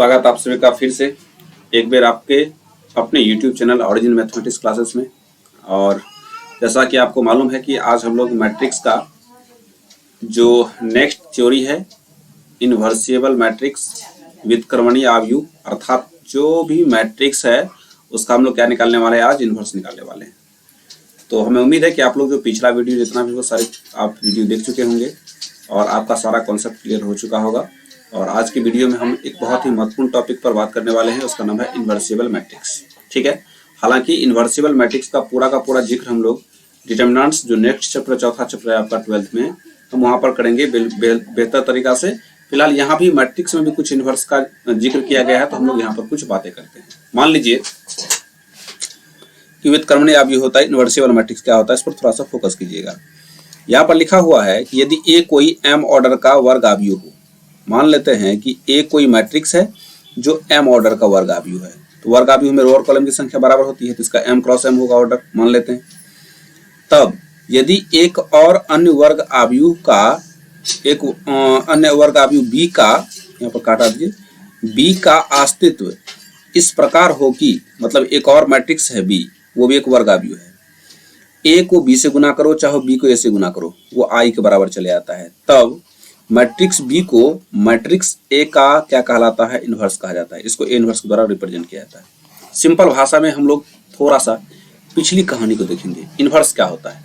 स्वागत आप सभी का फिर से एक बार आपके अपने YouTube channel origin mathematics classes में। और जैसा कि आपको मालूम है कि आज हम लोग मैट्रिक्स का जो नेक्स्ट थ्योरी है इनवर्सिबल मैट्रिक्स विद कर्मणीय आव्यूह, अर्थात जो भी मैट्रिक्स है उसका हम लोग क्या निकालने वाले हैं, आज इन्वर्स निकालने वाले हैं। तो हमें उम्मीद है कि आप लोग जो पिछला वीडियो जितना भी वो सारे आप वीडियो देख चुके होंगे और आपका सारा कॉन्सेप्ट क्लियर हो चुका होगा। और आज की वीडियो में हम एक बहुत ही महत्वपूर्ण टॉपिक पर बात करने वाले हैं, उसका नाम है इन्वर्सिबल मैट्रिक्स। ठीक है, हालांकि इन्वर्सिबल मैट्रिक्स का पूरा जिक्र हम लोग डिटर्मिनेंट्स जो नेक्स्ट चैप्टर चौथा चैप्टर है आपका 12th में, हम वहां पर करेंगे बेहतर तरीका से। फिलहाल यहाँ भी मैट्रिक्स में भी कुछ इन्वर्स का जिक्र किया गया है, तो हम लोग यहाँ पर कुछ बातें करते हैं। मान लीजिए कि विद कर्मणीय आव्यूह होता है, इन्वर्सिबल मैट्रिक्स क्या होता है, इस पर थोड़ा सा फोकस कीजिएगा। यहाँ पर लिखा हुआ है कि यदि ए कोई m ऑर्डर का वर्ग आव्यूह हो, मान लेते हैं कि ए कोई मैट्रिक्स है जो m ऑर्डर का वर्ग आव्यूह है, तो वर्ग आव्यूह में रो और कॉलम की संख्या बराबर होती है, तो इसका m क्रॉस m होगा ऑर्डर, मान लेते हैं। तब यदि एक और अन्य वर्ग आव्यूह का अन्य वर्ग आव्यूह b का, यहाँ पर काटा दीजिए, b का अस्तित्व इस प्रकार हो कि, मतलब एक और मैट्रिक्स है b, वो भी एक वर्ग आव्यूह है, a को b से गुना करो चाहे b को a से गुना करो, वो i के बराबर चले आता है, तब मैट्रिक्स b को मैट्रिक्स a का क्या कहलाता है, इन्वर्स कहा जाता है। इसको a इन्वर्स के द्वारा रिप्रेजेंट किया जाता है। सिंपल भाषा में हम लोग थोड़ा सा पिछली कहानी को देखेंगे, इन्वर्स क्या होता है।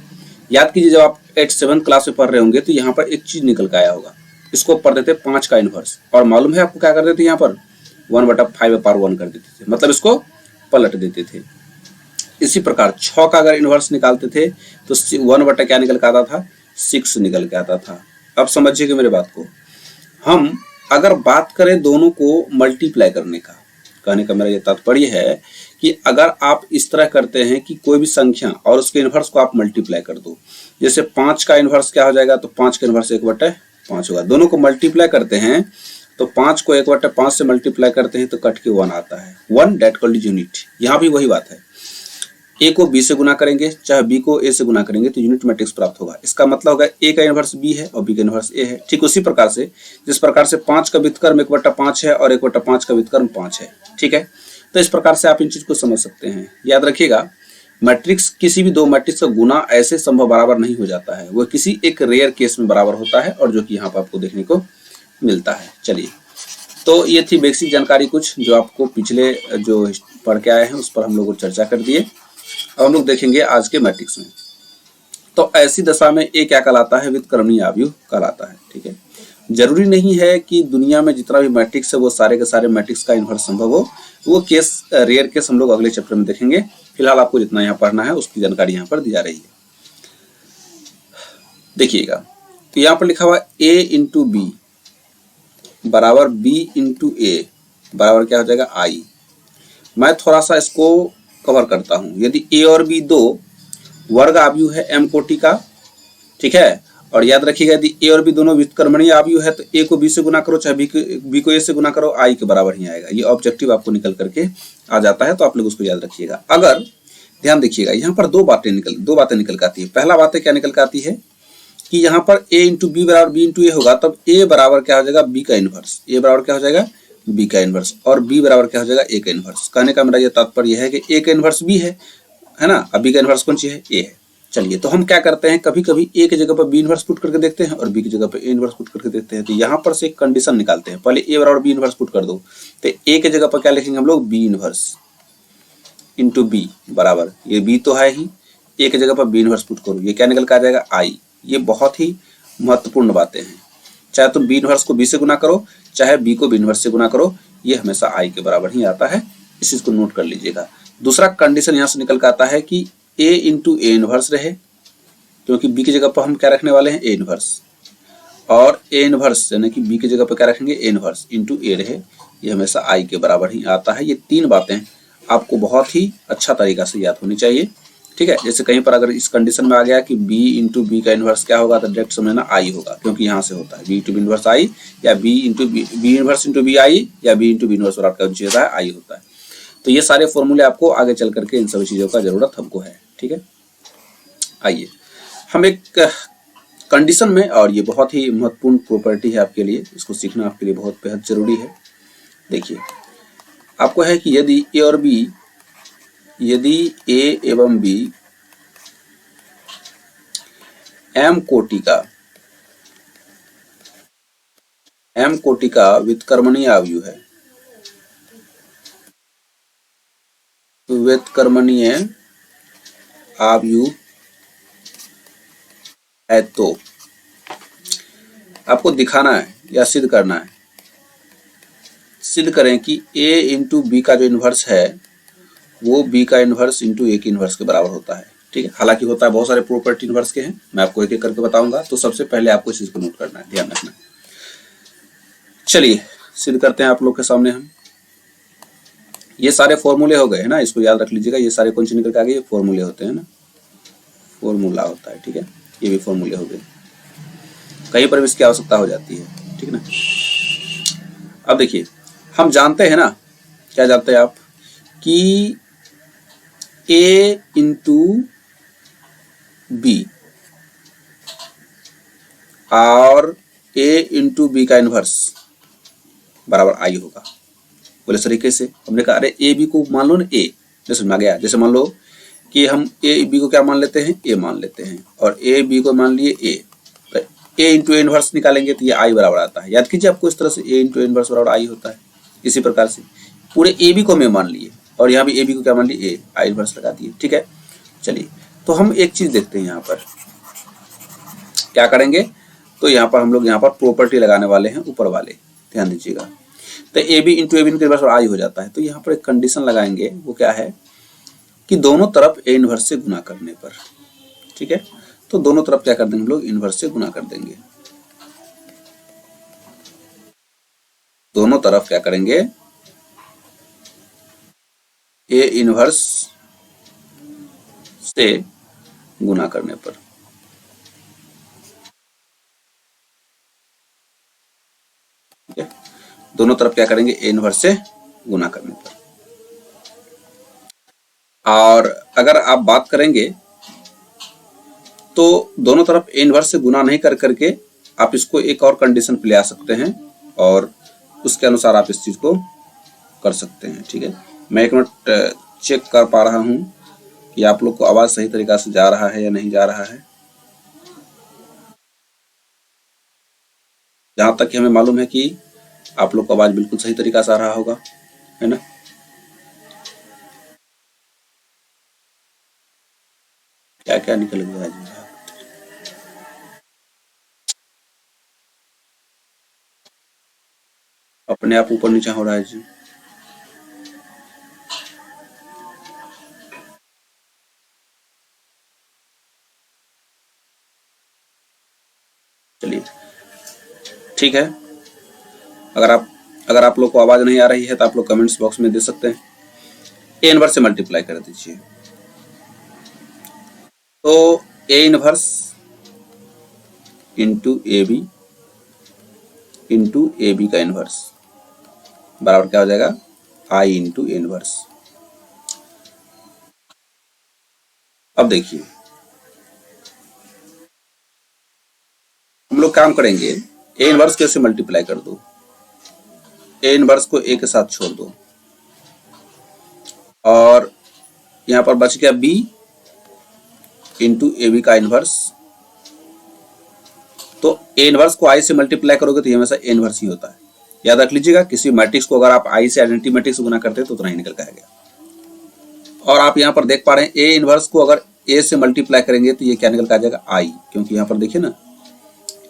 याद कीजिए, जब आप 7th क्लास में पढ़ रहे होंगे तो यहाँ पर एक चीज निकल के आया होगा, इसको पढ़ देते 5 का इन्वर्स, और मालूम है आपको क्या कर देते, यहाँ पर 1/5/1 कर देते थे, मतलब इसको पलट देते थे। इसी प्रकार 6 का अगर इन्वर्स निकालते थे तो 1 क्या निकल के आता था, 6 निकल के आता था। अब समझिए कि मेरे बात को, हम अगर बात करें दोनों को मल्टीप्लाई करने का, कहने का मेरा ये तात्पर्य है कि अगर आप इस तरह करते हैं कि कोई भी संख्या और उसके इन्वर्स को आप मल्टीप्लाई कर दो, जैसे 5 का इन्वर्स क्या हो जाएगा, तो 5 का इन्वर्स 1/5 होगा। दोनों को मल्टीप्लाई करते हैं तो 5 को 1/5 से मल्टीप्लाई करते हैं तो कट के 1 आता है, 1 डेट कॉल्ड यूनिट। यहाँ भी वही बात है, a को b से गुना करेंगे चाहे b को a से गुना करेंगे तो यूनिट मैट्रिक्स प्राप्त होगा। इसका मतलब होगा a का इन्वर्स b है और b का इन्वर्स a है। ठीक उसी प्रकार से जिस प्रकार से 5 का व्युत्क्रम 1/5 है और 1/5 का व्युत्क्रम 5 है। ठीक है, तो इस प्रकार से आप इन चीज को समझ सकते हैं। याद रखिएगा, मैट्रिक्स किसी भी दो मैट्रिक्स का गुना ऐसे संभव बराबर नहीं हो जाता है, वो किसी एक रेयर केस में बराबर होता है, और जो कि यहाँ पर आपको देखने को मिलता है। चलिए, तो ये थी बेसिक जानकारी कुछ जो आपको पिछले जो पढ़ के आए हैं उस पर हम लोग चर्चा कर दिए। अब हम लोग देखेंगे आज के मैट्रिक्स में। तो ऐसी दशा में ए क्या कहलाता है, विद कर्मणीय आव्यूह कहलाता है। ठीक है, जरूरी नहीं है कि दुनिया में जितना भी मैट्रिक्स है वो सारे के सारे मैट्रिक्स का इन्वर्स संभव हो, वो केस रेयर केस हम लोग अगले चैप्टर में देखेंगे। फिलहाल आपको जितना यहाँ पढ़ना है उसकी जानकारी यहाँ पर दी जा रही है। देखिएगा, तो यहाँ पर लिखा हुआ a इंटू बी बराबर b इंटू ए बराबर क्या हो जाएगा, i। मैं थोड़ा सा इसको कवर करता हूं। यदि a और b दो वर्ग आव्यूह है m कोटि का, ठीक है, और याद रखिएगा यदि a और b दोनों व्युत्क्रमणीय आव्यूह है तो a को b से गुना करो चाहे b को a से गुना करो, i के बराबर ही आएगा। ये ऑब्जेक्टिव आपको निकल करके आ जाता है, तो आप लोग उसको याद रखिएगा। अगर ध्यान देखिएगा, यहाँ पर दो बातें निकल के आती है। पहला बात क्या निकल के आती है कि यहाँ पर a इंटू बी बराबर b इंटू ए होगा, तब a बराबर क्या हो जाएगा, b का इन्वर्स, a बराबर क्या हो जाएगा, b का इन्वर्स, और b बराबर क्या हो जाएगा, a का इन्वर्स। कहने का मेरा ये तात्पर्य है कि a का इन्वर्स b है ना, अब b का इन्वर्स कौन सी है, a है। चलिए, तो हम क्या करते हैं, कभी कभी a की जगह पर b इन्वर्स पुट करके देखते हैं और b की जगह पर a इन्वर्स पुट करके देखते हैं। तो यहाँ पर से एक कंडीशन निकालते हैं, पहले a बराबर b इन्वर्स पुट कर दो, तो a की जगह पर क्या लिखेंगे हम लोग, b इन्वर्स इंटू b बराबर, ये b तो है ही, a की जगह पर b इन्वर्स पुट करो, ये क्या निकल के आ जाएगा, i। ये बहुत ही महत्वपूर्ण बातें हैं। चाहे तुम b इन्वर्स को b से गुना करो चाहे b को b इन्वर्स से गुना करो, ये हमेशा i के बराबर ही आता है। इस चीज को नोट कर लीजिएगा। दूसरा कंडीशन यहाँ से निकल के आता है कि a इंटू ए इन्वर्स रहे, क्योंकि b की जगह पर हम क्या रखने वाले हैं, a इन्वर्स, और a इन्वर्स यानी कि b की जगह पर क्या रखेंगे, a इन्वर्स इंटू ए रहे, ये हमेशा i के बराबर ही आता है। ये तीन बातें आपको बहुत ही अच्छा तरीका से याद होनी चाहिए। ठीक है, जैसे कहीं पर अगर इस कंडीशन में आ गया कि b इंटू बी का इन्वर्स क्या होगा, तो डायरेक्ट समझना i होगा, क्योंकि यहाँ से होता है b into B inverse i, या b into B inverse into B I, या b इंटू बी इन्वर्स बराबर होता है i होता है। तो ये सारे फॉर्मूले आपको आगे चल करके इन सभी चीजों का जरूरत हमको है। ठीक है, आइए हम एक कंडीशन में, और ये बहुत ही महत्वपूर्ण प्रॉपर्टी है आपके लिए, इसको सीखना आपके लिए बहुत बेहद जरूरी है। देखिए आपको है कि यदि ए और बी, यदि ए एवं बी एम कोटि का व्युत्क्रमणीय अवयव है, व्युत्क्रमणीय अवयव है, तो आपको दिखाना है या सिद्ध करना है, सिद्ध करें कि a इंटू बी का जो इन्वर्स है वो b का इन्वर्स इंटू a के इन्वर्स के बराबर होता है। ठीक है, हालांकि होता है बहुत सारे प्रॉपर्टी इन्वर्स के हैं, मैं आपको एक एक करके बताऊंगा। तो सबसे पहले आपको इस चीज को नोट करना है, ध्यान रखना है। चलिए सिद्ध करते हैं आप लोग के सामने हम। ये सारे फॉर्मूले हो गए हैं ना, इसको याद रख लीजिएगा। ये सारे कौन से निकल के आ गए, ये फॉर्मूले होते हैं ना, फॉर्मूला होता है। ठीक है, ये भी फॉर्मूले हो गए, कहीं पर भी इसकी आवश्यकता हो जाती है। ठीक है ना। अब देखिए हम जानते हैं ना, क्या जानते हैं आप, कि a इंटू बी और a इंटू बी का इन्वर्स बराबर आई होगा। बोले तरीके से हमने कहा अरे ए बी को मान लो ना, ए जैसे समझ गया। जैसे मान लो कि हम ए बी को क्या मान लेते हैं, ए मान लेते हैं, और ए बी को मान लिए ए, तो ए इंटू इनवर्स निकालेंगे तो ये आई बराबर आता है। याद कीजिए आपको, इस तरह से ए इंटू इनवर्स बराबर आई होता है। इसी प्रकार से पूरे ए बी को मैं मान लिए और यहाँ भी ए बी को क्या मान लिए, ए, आई इनवर्स लगा दिए। ठीक है, चलिए तो हम एक चीज देखते हैं, यहाँ पर क्या करेंगे, तो यहाँ पर हम लोग यहाँ पर प्रॉपर्टी लगाने वाले हैं, ऊपर वाले, ध्यान दीजिएगा। तो A B into A B inverse I हो जाता है। तो यहाँ पर एक कंडीशन लगाएंगे, वो क्या है कि दोनों तरफ ए इनवर्स से गुना करने पर, ठीक है, तो दोनों तरफ क्या कर देंगे हम लोग, इनवर्स से गुना कर देंगे। दोनों तरफ क्या करेंगे, ए इनवर्स से गुना करने पर। ठीक है, दोनों तरफ क्या करेंगे, ए इनवर्स से गुना करने पर। और अगर आप बात करेंगे तो दोनों तरफ ए इनवर्स से गुना नहीं कर करके आप इसको एक और कंडीशन पे ले आ सकते हैं और उसके अनुसार आप इस चीज को कर सकते हैं। ठीक है, मैं एक मिनट चेक कर पा रहा हूं कि आप लोग को आवाज सही तरीका से जा रहा है या नहीं जा रहा है। जहां तक कि हमें मालूम है कि आप लोग को आवाज बिल्कुल सही तरीका से आ रहा होगा, है ना। क्या क्या निकल गया जी, अपने आप ऊपर नीचे हो रहा है जी। चलिए ठीक है, अगर आप लोग को आवाज नहीं आ रही है तो आप लोग कमेंट्स बॉक्स में दे सकते हैं। ए इनवर्स से मल्टीप्लाई कर दीजिए, तो A inverse into A B का इनवर्स बराबर क्या हो जाएगा, आई इंटू ए इनवर्स। अब देखिए हम लोग काम करेंगे, ए इनवर्स कैसे मल्टीप्लाई कर दो, ए इनवर्स को ए के साथ छोड़ दो और यहां पर बच गया बी इंटू ए बी का इनवर्स। तो ए इनवर्स को आई से मल्टीप्लाई करोगे तो ये हमेशा ए इनवर्स ही होता है। याद रख लीजिएगा, किसी मैट्रिक्स को अगर आप आई से आइडेंटिटी मैट्रिक्स से गुना करते हैं तो उतना ही निकल के आएगा। और आप यहाँ पर देख पा रहे हैं ए इनवर्स को अगर ए से मल्टीप्लाई करेंगे तो ये क्या निकल के आ जाएगा, आई, क्योंकि यहाँ पर देखिए ना,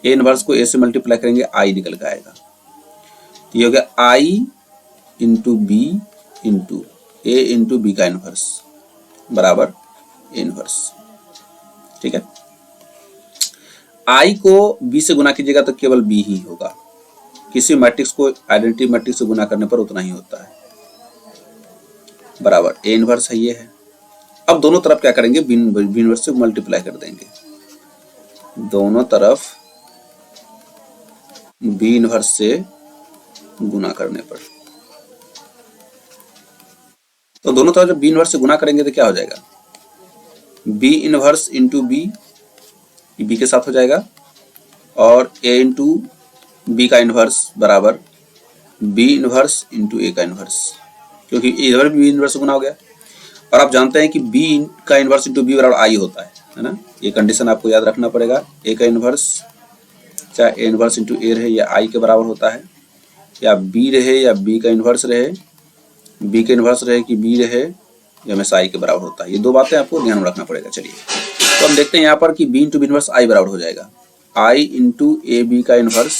ए इनवर्स को ए से मल्टीप्लाई करेंगे आई निकल के आएगा। तो ये हो गया आई इंटू बी इंटू ए इंटू बी का इनवर्स बराबर ए इनवर्स। ठीक है, आई को बी से गुना कीजिएगा तो केवल बी ही होगा, किसी मैट्रिक्स को आइडेंटिटी मैट्रिक्स से गुना करने पर उतना ही होता है, बराबर ए इनवर्स है, ये है। अब दोनों तरफ क्या करेंगे, बी इनवर्स से मल्टीप्लाई कर देंगे, दोनों तरफ बी इनवर्स से गुना करने पर। तो दोनों तरफ जब बी इनवर्स से गुना करेंगे तो क्या हो जाएगा, बी इनवर्स इंटू बी के साथ हो जाएगा और ए इंटू बी का इनवर्स बराबर बी इनवर्स इंटू ए का इनवर्स, क्योंकि इधर भी बी इनवर्स गुना हो गया। और आप जानते हैं कि बी का इनवर्स इंटू बी बराबर आई होता है ना। ये कंडीशन आपको याद रखना पड़ेगा। ए का इनवर्स चाहे ए इनवर्स इंटू ए रहे या आई के बराबर होता है, या बी रहे या बी का इनवर्स रहे, बी का इनवर्स रहे कि बी रहे, ये हमेशा आई के बराबर होता है। ये दो बातें आपको ध्यान में रखना पड़ेगा। चलिए तो हम देखते हैं यहाँ पर कि B into B inverse I बराबर हो जाएगा आई इंटू ए बी का इनवर्स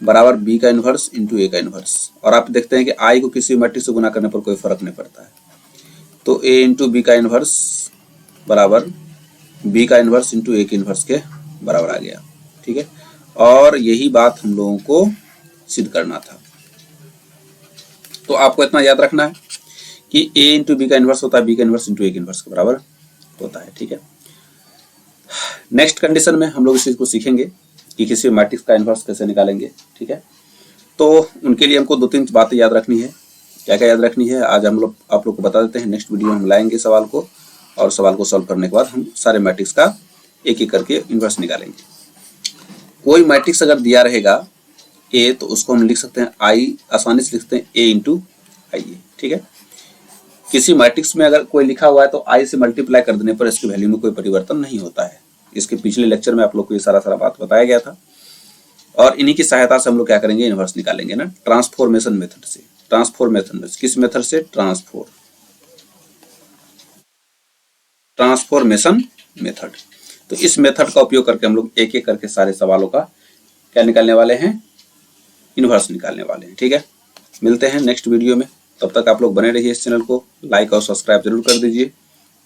बराबर बी का इनवर्स इंटू ए का इनवर्स। और आप देखते हैं कि आई को किसी मैट्रिक्स से गुना करने पर कोई फर्क नहीं पड़ता है, तो ए इंटू बी का इनवर्स बराबर बी का इनवर्स इंटू ए के इनवर्स के बराबर आ गया। ठीक है, और यही बात हम लोगों को सिद्ध करना था। तो आपको इतना याद रखना है कि a इंटू बी का इनवर्स होता है बी का इनवर्स इंटू ए के इनवर्स के बराबर होता है। ठीक है, नेक्स्ट कंडीशन में हम लोग इस चीज को सीखेंगे कि किसी मैट्रिक्स का इनवर्स कैसे निकालेंगे। ठीक है, तो उनके लिए हमको 2-3 बातें याद रखनी है। क्या क्या याद रखनी है आज हम लोग आप लोग को बता देते हैं। नेक्स्ट वीडियो में हम लाएंगे सवाल को, और सवाल को सॉल्व करने के बाद हम सारे मैट्रिक्स का एक एक करके इनवर्स निकालेंगे। कोई मैट्रिक्स अगर दिया रहेगा ए, तो उसको हम लिख सकते हैं आई, आसानी से लिखते हैं ए इंटू आई ए। ठीक है, किसी मैट्रिक्स में अगर कोई लिखा हुआ है तो आई से मल्टीप्लाई कर देने पर इसकी वैल्यू में कोई परिवर्तन नहीं होता है। इसके पिछले लेक्चर में आप लोग को ये सारा बात बताया गया था, और इन्हीं की सहायता से हम लोग क्या करेंगे, इनवर्स निकालेंगे ना, ट्रांसफॉर्मेशन मेथड से। किस मेथड से, ट्रांसफॉर्मेशन मेथड। तो इस मेथड का उपयोग करके हम लोग एक एक करके सारे सवालों का क्या निकालने वाले हैं, इनवर्स निकालने वाले हैं। ठीक है, मिलते हैं नेक्स्ट वीडियो में। तब तक आप लोग बने रहिए, इस चैनल को लाइक और सब्सक्राइब जरूर कर दीजिए,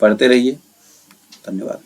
पढ़ते रहिए। धन्यवाद।